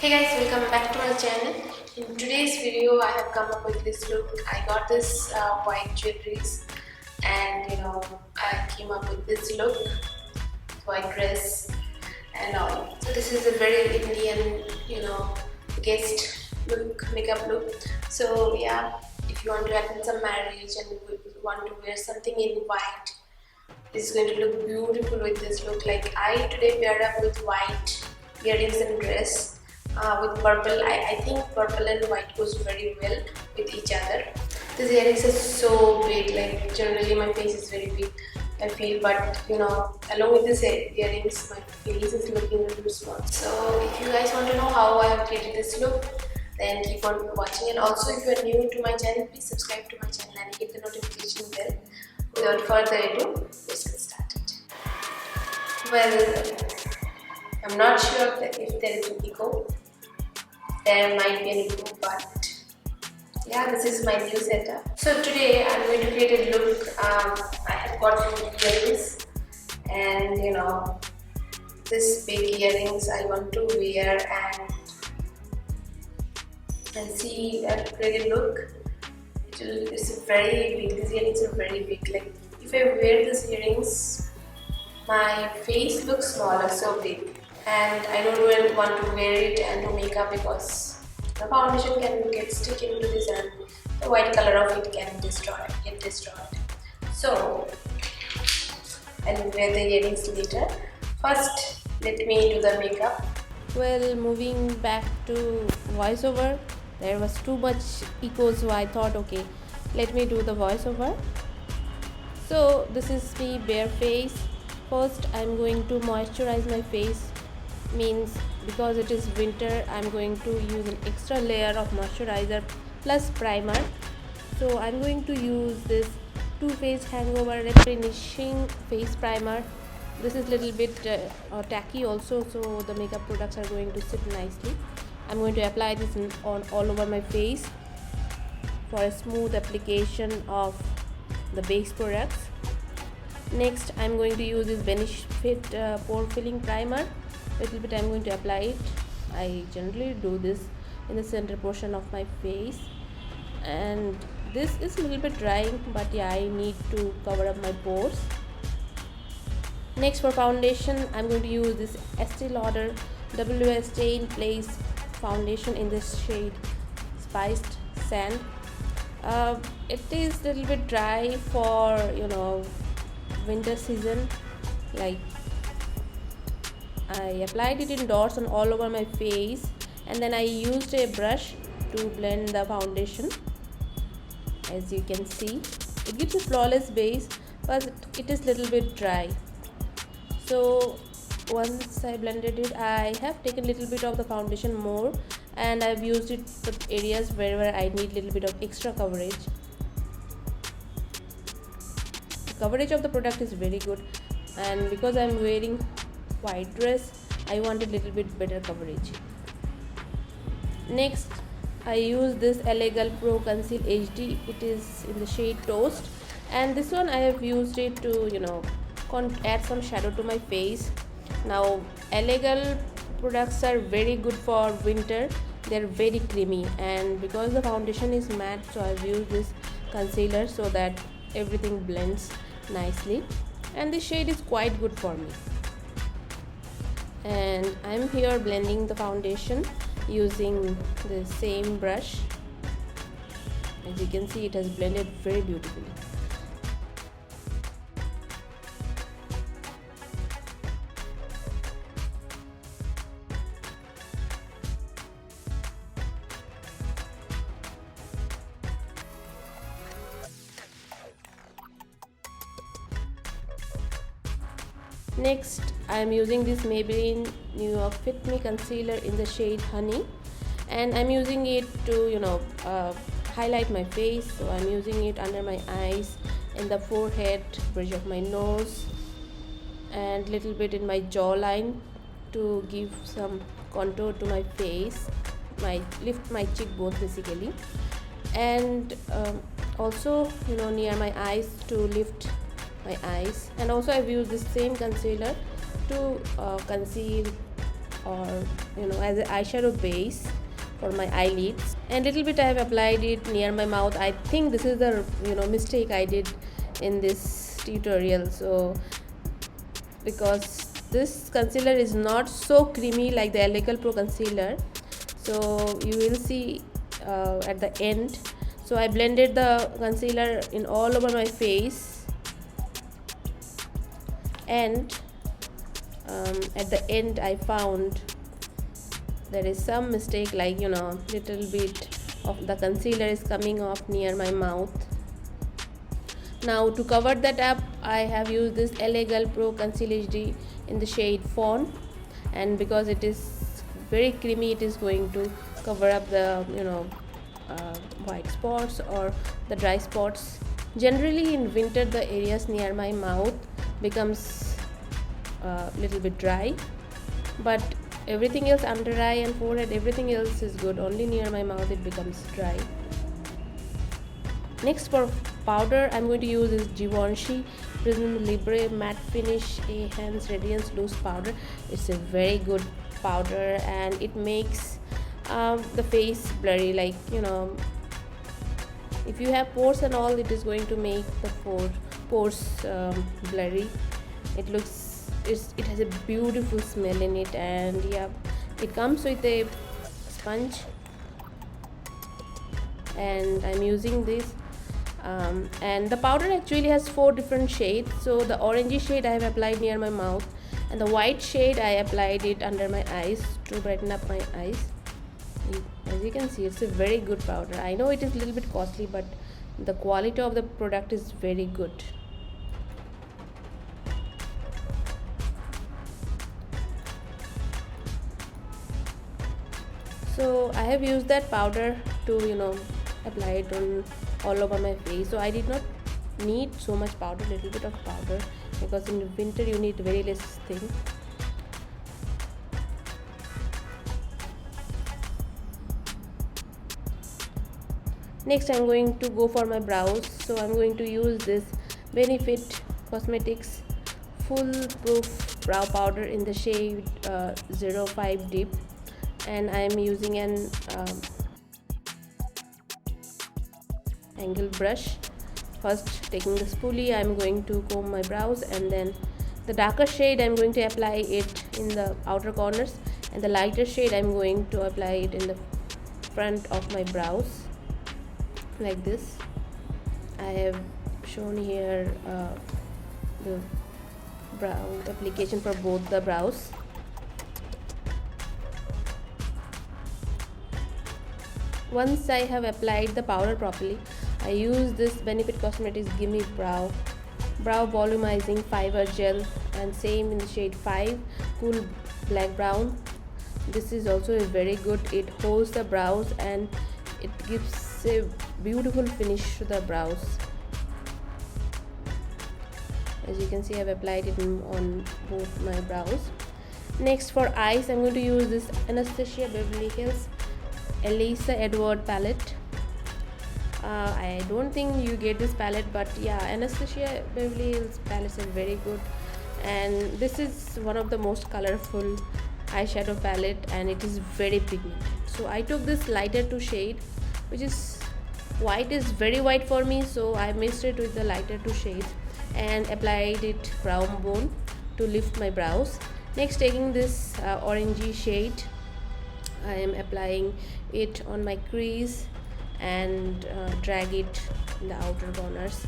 Hey guys, welcome back to my channel. In today's video I have come up with this look. I got this white jewelries and I came up with this look, white dress and all. So this is a very Indian guest look, makeup look. So yeah, if you want to attend some marriage and you want to wear something in white, this is going to look beautiful with this look. Like I today paired up with white earrings and dress. With purple, I think purple and white goes very well with each other. This earrings is so big, like generally my face is very big, I feel, but along with this earrings, my face is looking a little small. So if you guys want to know how I have created this look, then keep on watching. And also if you are new to my channel, please subscribe to my channel and hit the notification bell. Without further ado, let's get started. Well, I'm not sure if there is an echo. There might be an echo, but yeah, this is my new setup. So today I'm going to create a look. I have got some earrings, and this big earrings I want to wear and see a create a look. It's very big. These earrings are very big. Like if I wear these earrings, my face looks smaller, so big. And I don't really want to wear it and do makeup because the foundation can get stick into this and the white color of it can get destroyed. So I'll wear the earrings later. First, let me do the makeup. Well, moving back to voiceover, there was too much echo, so I thought, okay, let me do the voiceover. So this is me bare face. First, I'm going to moisturize my face. Means because it is winter, I'm going to use an extra layer of moisturizer plus primer. So I'm going to use this Too Faced Hangover Replenishing face primer. This is little bit tacky also, so the makeup products are going to sit nicely. I'm going to apply this on all over my face for a smooth application of the base products. Next, I'm going to use this Benefit Pore Filling Primer. Little bit I'm going to apply it. I generally do this in the center portion of my face, and this is a little bit drying, but yeah, I need to cover up my pores. Next, for foundation, I'm going to use this Estee Lauder Stay in Place foundation in this shade Spiced Sand. It is a little bit dry for winter season. Like I applied it in dots on all over my face, and then I used a brush to blend the foundation. As you can see, it gives a flawless base, but it is little bit dry. So once I blended it, I have taken little bit of the foundation more, and I've used it for areas wherever I need little bit of extra coverage. The coverage of the product is very good, and because I'm wearing white dress, I want a little bit better coverage. Next, I use this LA Girl Pro Conceal HD. It is in the shade Toast, and this one I have used it to add some shadow to my face. Now LA Girl products are very good for winter. They're very creamy, and because the foundation is matte, so I've used this concealer so that everything blends nicely, and this shade is quite good for me. And I'm here blending the foundation using the same brush. As you can see, it has blended very beautifully. Next, I am using this Maybelline New York Fit Me concealer in the shade Honey, and I'm using it to highlight my face. So I'm using it under my eyes, in the forehead, bridge of my nose, and little bit in my jawline to give some contour to my face, lift my cheekbones basically, and also near my eyes to lift my eyes. And also I've used this same concealer to conceal or as an eyeshadow base for my eyelids, and little bit I have applied it near my mouth. I think this is the mistake I did in this tutorial. So because this concealer is not so creamy like the LA Pro concealer, so you will see at the end. So I blended the concealer in all over my face, and at the end I found there is some mistake, like little bit of the concealer is coming off near my mouth. Now to cover that up, I have used this LA Pro Conceal HD in the shade Fawn, and because it is very creamy, it is going to cover up the white spots or the dry spots. Generally in winter, the areas near my mouth becomes a little bit dry, but everything else under eye and forehead, everything else is good. Only near my mouth it becomes dry. Next, for powder, I'm going to use this Givenchy Prisme Libre Matte Finish Enhanced Radiance Loose Powder. It's a very good powder, and it makes the face blurry. Like if you have pores and all, it is going to make the pores blurry. It has a beautiful smell in it, and yeah, it comes with a sponge, and I'm using this. And the powder actually has 4 different shades. So the orangey shade I have applied near my mouth, and the white shade I applied it under my eyes to brighten up my eyes. As you can see, it's a very good powder. I know it is a little bit costly, but the quality of the product is very good. So I have used that powder to apply it on all over my face. So I did not need so much powder, little bit of powder, because in winter you need very less thing. Next, I'm going to go for my brows. So I'm going to use this Benefit Cosmetics Foolproof brow powder in the shade 05 Deep, and I am using an angle brush. First, taking the spoolie, I am going to comb my brows, and then the darker shade I am going to apply it in the outer corners, and the lighter shade I am going to apply it in the front of my brows, like this. I have shown here the brow application for both the brows. Once I have applied the powder properly, I use this Benefit Cosmetics Gimme Brow-Volumizing Fiber Gel, and same in the shade 5 Cool Black Brown. This is also a very good, it holds the brows and it gives a beautiful finish to the brows. As you can see, I have applied it on both my brows. Next, for eyes, I'm going to use this Anastasia Beverly Hills Elisa Edward palette. I don't think you get this palette, but yeah, Anastasia Beverly Hills palettes are very good, and this is one of the most colorful eyeshadow palette, and it is very pigmented. So I took this lighter 2 shade, which is white, is very white for me, so I mixed it with the lighter 2 shades and applied it brown bone to lift my brows. Next, taking this orangey shade, I am applying it on my crease and drag it in the outer corners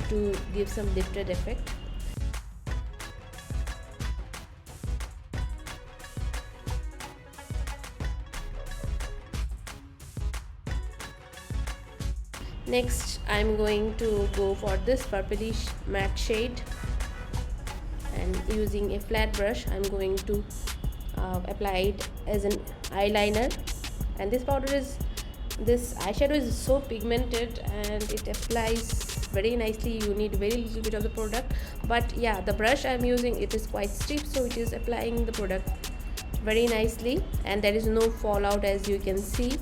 to give some lifted effect. Next, I'm going to go for this purplish matte shade, and using a flat brush, I'm going to apply it as an eyeliner. And this eyeshadow is so pigmented and it applies very nicely. You need very little bit of the product, but yeah, the brush I'm using, it is quite stiff, so it is applying the product very nicely, and there is no fallout, as you can see.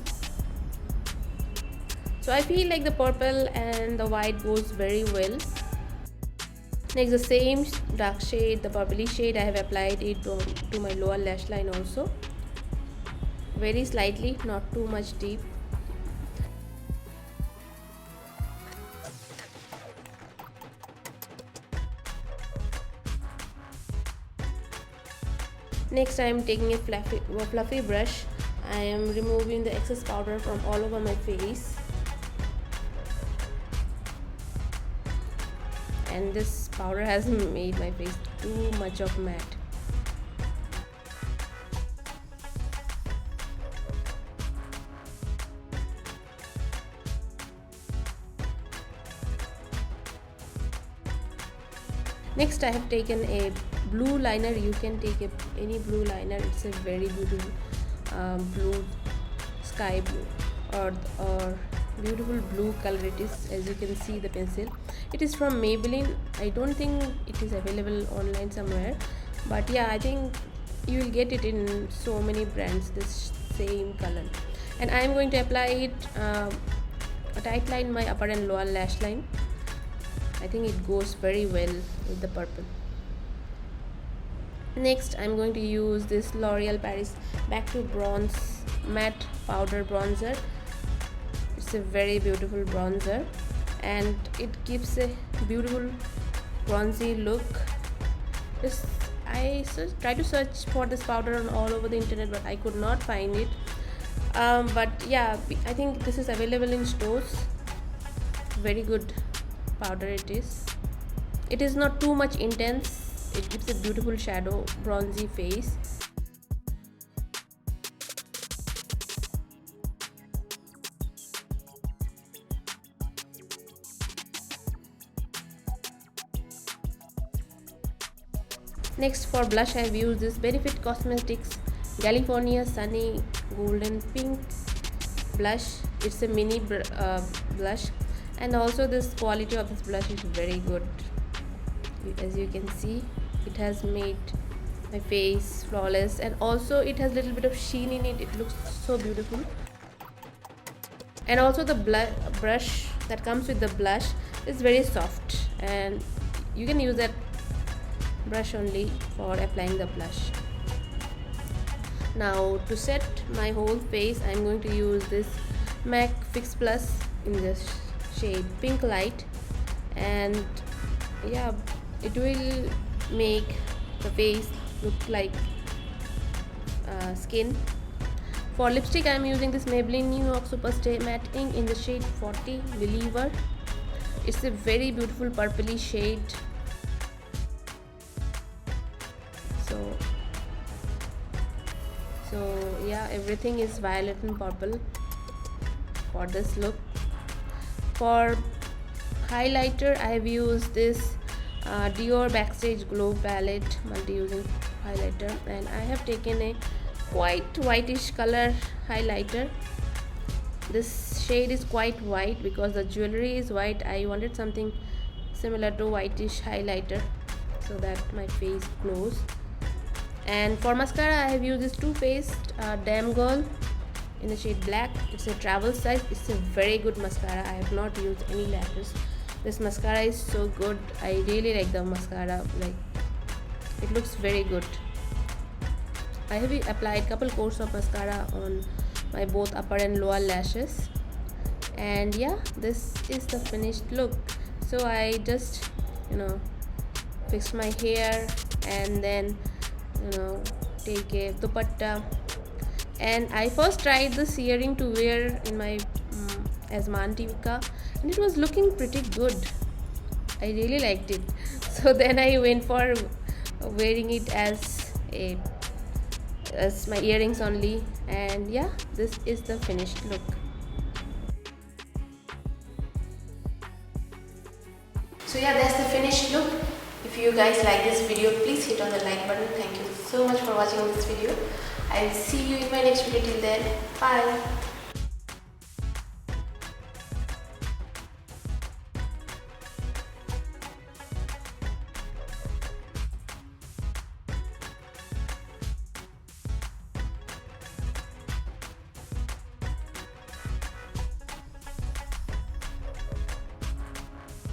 So I feel like the purple and the white goes very well. Next, the same dark shade, the purpley shade, I have applied it to my lower lash line also, very slightly, not too much deep. Next, I am taking a fluffy brush. I am removing the excess powder from all over my face, and this powder has made my face too much of matte. Next, I have taken a blue liner. You can take any blue liner. It's a very beautiful blue, sky blue, or beautiful blue color it is. As you can see, the pencil, it is from Maybelline. I don't think it is available online somewhere, but yeah, I think you will get it in so many brands, this same color. And I am going to apply it a tight line my upper and lower lash line. I think it goes very well with the purple. Next, I'm going to use this L'Oreal Paris Back to Bronze Matte Powder Bronzer. It's a very beautiful bronzer, and it gives a beautiful bronzy look. I tried to search for this powder on all over the internet, but I could not find it. But yeah, I think this is available in stores. Very good powder it is. It is not too much intense. It gives a beautiful shadow, bronzy face. Next, for blush, I have used this Benefit Cosmetics GALifornia Sunny Golden Pink blush. It's a mini blush, and also this quality of this blush is very good. As you can see, it has made my face flawless, and also it has a little bit of sheen in it. It looks so beautiful. And also the brush that comes with the blush is very soft, and you can use that brush only for applying the blush. Now, to set my whole face, I'm going to use this M.A.C Fix Plus in the shade Pinklite, and yeah, it will make the face look like skin. For lipstick, I am using this Maybelline New York Superstay Matte Ink in the shade 40 Believer. It's a very beautiful purpley shade. So yeah, everything is violet and purple for this look. For highlighter, I have used this DIOR Backstage Glow Palette multi-using highlighter, and I have taken a quite whitish color highlighter. This shade is quite white because the jewelry is white. I wanted something similar to whitish highlighter so that my face glows. And for mascara, I have used this Too Faced Damn Girl in the shade Black. It's a travel size. It's a very good mascara. I have not used any lashes. This mascara is so good. I really like the mascara. Like, it looks very good. I have applied couple coats of mascara on my both upper and lower lashes, and yeah, this is the finished look. So I just fixed my hair, and then take a dupatta, and I first tried this earring to wear in my as Mantivika, and it was looking pretty good. I really liked it. So then I went for wearing it as my earrings only, and yeah, this is the finished look. So yeah, that's the finished look. If you guys like this video, please hit on the like button. Thank you so much for watching this video. I'll see you in my next video. Till then, bye.